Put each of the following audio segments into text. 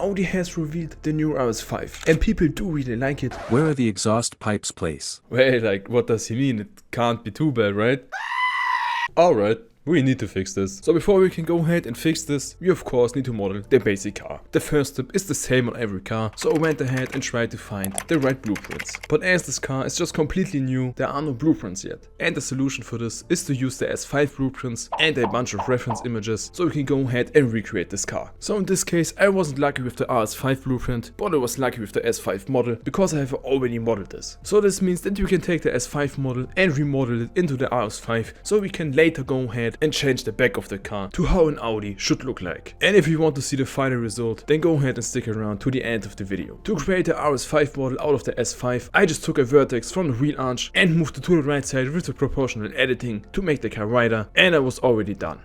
Audi has revealed the new RS5 and people do really like it. Where are the exhaust pipes placed? Wait, like what does he mean? It can't be too bad, right? Alright. We need to fix this. So before we can go ahead and fix this, we of course need to model the basic car. The first step is the same on every car, so I went ahead and tried to find the right blueprints. But as this car is just completely new, there are no blueprints yet. And the solution for this is to use the S5 blueprints and a bunch of reference images so we can go ahead and recreate this car. So in this case I wasn't lucky with the RS5 blueprint, but I was lucky with the S5 model because I have already modeled this. So this means that we can take the S5 model and remodel it into the RS5 so we can later go ahead and change the back of the car to how an Audi should look like. And if you want to see the final result, then go ahead and stick around to the end of the video. To create the RS5 model out of the S5, I just took a vertex from the wheel arch and moved it to the right side with the proportional editing to make the car wider, and I was already done.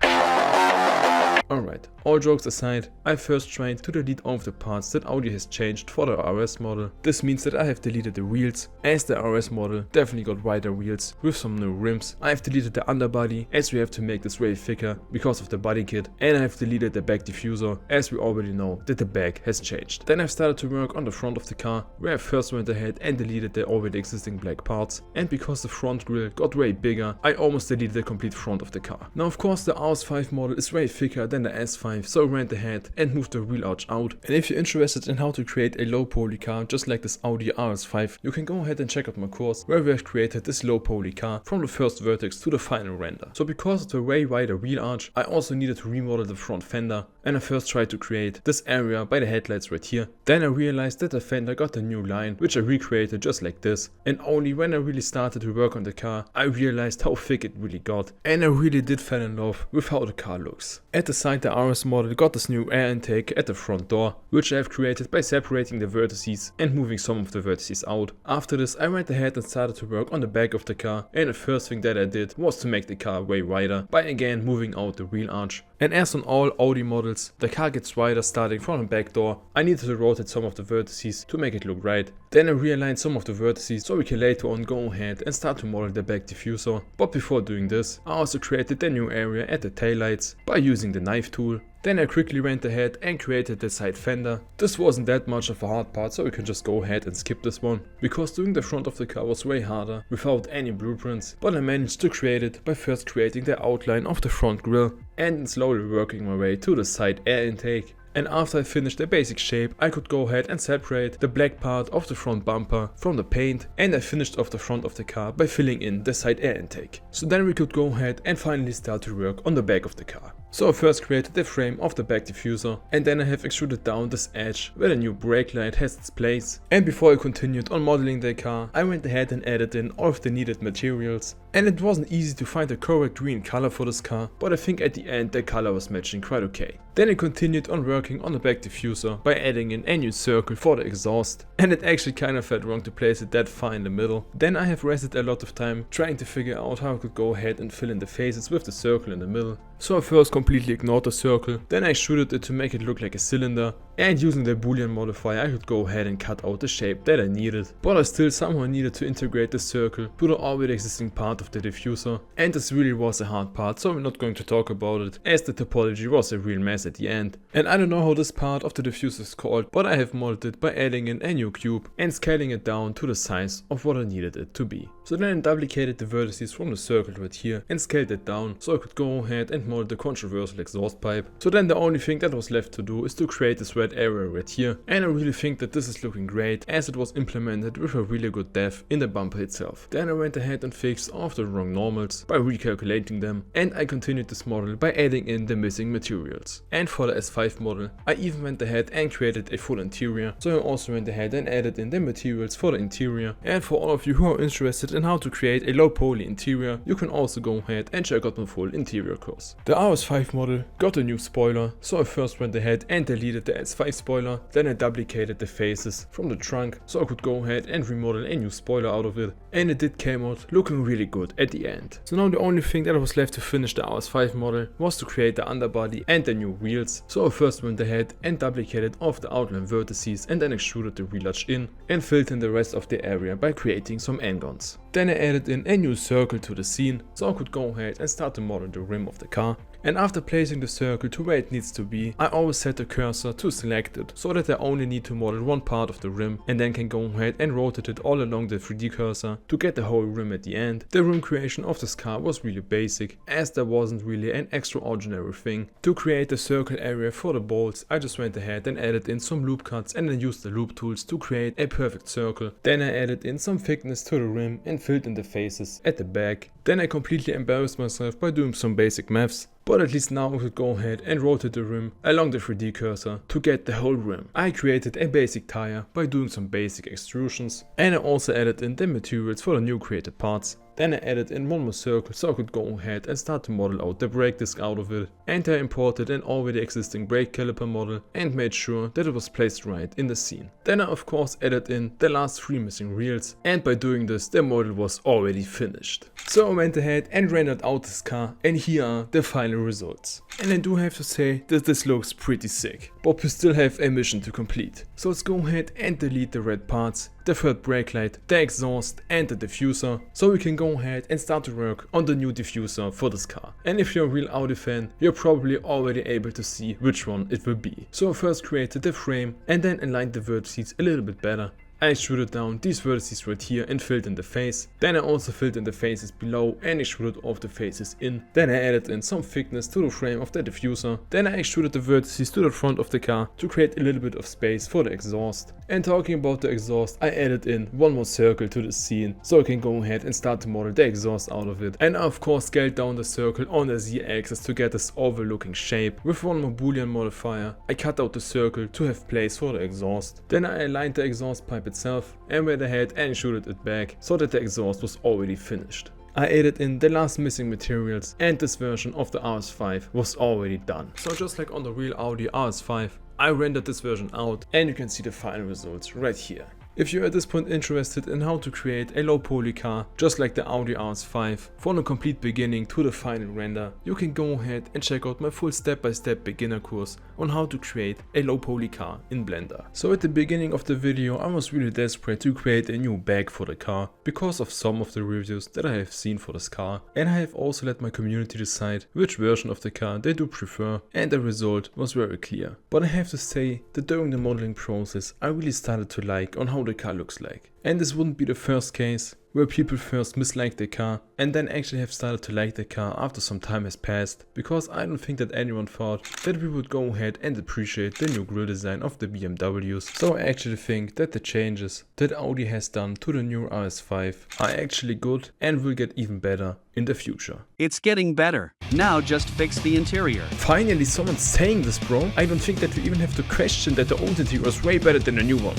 Alright, all jokes aside, I first tried to delete all of the parts that Audi has changed for the RS model. This means that I have deleted the wheels, as the RS model definitely got wider wheels with some new rims. I have deleted the underbody, as we have to make this way thicker because of the body kit, and I have deleted the back diffuser, as we already know that the back has changed. Then I've started to work on the front of the car, where I first went ahead and deleted the already existing black parts, and because the front grille got way bigger, I almost deleted the complete front of the car. Now of course the RS5 model is way thicker than the S5, so I went ahead and moved the wheel arch out. And if you're interested in how to create a low poly car just like this Audi RS5, you can go ahead and check out my course where we have created this low poly car from the first vertex to the final render. So because of the way wider wheel arch, I also needed to remodel the front fender, and I first tried to create this area by the headlights right here. Then I realized that the fender got a new line, which I recreated just like this, and only when I really started to work on the car, I realized how thick it really got, and I really did fall in love with how the car looks. At the side, the RS model got this new air intake at the front door, which I have created by separating the vertices and moving some of the vertices out. After this I went ahead and started to work on the back of the car, and the first thing that I did was to make the car way wider by again moving out the wheel arch. And as on all Audi models, the car gets wider starting from the back door. I needed to rotate some of the vertices to make it look right. Then I realigned some of the vertices so we can later on go ahead and start to model the back diffuser. But before doing this, I also created the new area at the taillights by using the knife tool. Then I quickly went ahead and created the side fender. This wasn't that much of a hard part, so we can just go ahead and skip this one, because doing the front of the car was way harder without any blueprints, but I managed to create it by first creating the outline of the front grille and then slowly working my way to the side air intake. And after I finished the basic shape, I could go ahead and separate the black part of the front bumper from the paint, and I finished off the front of the car by filling in the side air intake. So then we could go ahead and finally start to work on the back of the car. So I first created the frame of the back diffuser, and then I have extruded down this edge where the new brake light has its place. And before I continued on modeling the car, I went ahead and added in all of the needed materials. And it wasn't easy to find the correct green color for this car, but I think at the end the color was matching quite okay. Then I continued on working on the back diffuser by adding in a new circle for the exhaust, and it actually kind of felt wrong to place it that far in the middle. Then I have wasted a lot of time trying to figure out how I could go ahead and fill in the faces with the circle in the middle. So I first completely ignored the circle, then I extruded it to make it look like a cylinder, and using the boolean modifier I could go ahead and cut out the shape that I needed. But I still somehow needed to integrate the circle to the already existing part of the diffuser, and this really was a hard part, so I'm not going to talk about it, as the topology was a real mess at the end. And I don't know how this part of the diffuser is called, but I have modeled it by adding in a new cube and scaling it down to the size of what I needed it to be. So then I duplicated the vertices from the circle right here and scaled it down so I could go ahead and model the controversial exhaust pipe. So then the only thing that was left to do is to create this red area right here, and I really think that this is looking great as it was implemented with a really good depth in the bumper itself. Then I went ahead and fixed all of the wrong normals by recalculating them, and I continued this model by adding in the missing materials. And for the S5 model, I even went ahead and created a full interior, so I also went ahead and added in the materials for the interior. And for all of you who are interested in how to create a low poly interior, you can also go ahead and check out my full interior course. The RS5 model got a new spoiler, so I first went ahead and deleted the S5 spoiler, then I duplicated the faces from the trunk so I could go ahead and remodel a new spoiler out of it, and it did came out looking really good at the end. So now the only thing that was left to finish the RS5 model was to create the underbody and the new wheels, so I first went ahead and duplicated all of the outline vertices and then extruded the wheel arch in and filled in the rest of the area by creating some n-gons. Then I added in a new circle to the scene so I could go ahead and start to model the rim of the car. And after placing the circle to where it needs to be, I always set the cursor to selected so that I only need to model one part of the rim and then can go ahead and rotate it all along the 3D cursor to get the whole rim at the end. The rim creation of this car was really basic, as there wasn't really an extraordinary thing. To create the circle area for the bolts, I just went ahead and added in some loop cuts and then used the loop tools to create a perfect circle. Then I added in some thickness to the rim and filled in the faces at the back. Then I completely embarrassed myself by doing some basic maths. But at least now I could go ahead and rotate the rim along the 3D cursor to get the whole rim. I created a basic tire by doing some basic extrusions, and I also added in the materials for the new created parts. Then I added in one more circle so I could go ahead and start to model out the brake disc out of it. And I imported an already existing brake caliper model and made sure that it was placed right in the scene. Then I of course added in the last 3 missing reels, and by doing this the model was already finished. So I went ahead and rendered out this car, and here are the final results. And I do have to say that this looks pretty sick, but we still have a mission to complete. So let's go ahead and delete the red parts, the third brake light, the exhaust and the diffuser, so we can go ahead and start to work on the new diffuser for this car. And if you're a real Audi fan, you're probably already able to see which one it will be. So I first created the frame and then aligned the vertices a little bit better. I extruded down these vertices right here and filled in the face. Then I also filled in the faces below and extruded off the faces in. Then I added in some thickness to the frame of the diffuser. Then I extruded the vertices to the front of the car to create a little bit of space for the exhaust. And talking about the exhaust, I added in one more circle to the scene so I can go ahead and start to model the exhaust out of it. And I of course scaled down the circle on the Z-axis to get this oval looking shape. With one more boolean modifier, I cut out the circle to have place for the exhaust. Then I aligned the exhaust pipe itself and went ahead and extruded it back so that the exhaust was already finished. I added in the last missing materials, and this version of the RS5 was already done. So just like on the real Audi RS5, I rendered this version out and you can see the final results right here. If you're at this point interested in how to create a low poly car just like the Audi RS5 from the complete beginning to the final render, you can go ahead and check out my full step-by-step beginner course on how to create a low poly car in Blender. So at the beginning of the video I was really desperate to create a new bag for the car because of some of the reviews that I have seen for this car, and I have also let my community decide which version of the car they do prefer, and the result was very clear. But I have to say that during the modeling process I really started to like on how the car looks like. And this wouldn't be the first case where people first misliked the car and then actually have started to like the car after some time has passed, because I don't think that anyone thought that we would go ahead and appreciate the new grille design of the BMWs. So I actually think that the changes that Audi has done to the new RS5 are actually good and will get even better in the future. It's getting better. Now just fix the interior. Finally someone's saying this, bro. I don't think that we even have to question that the old interior is way better than the new one.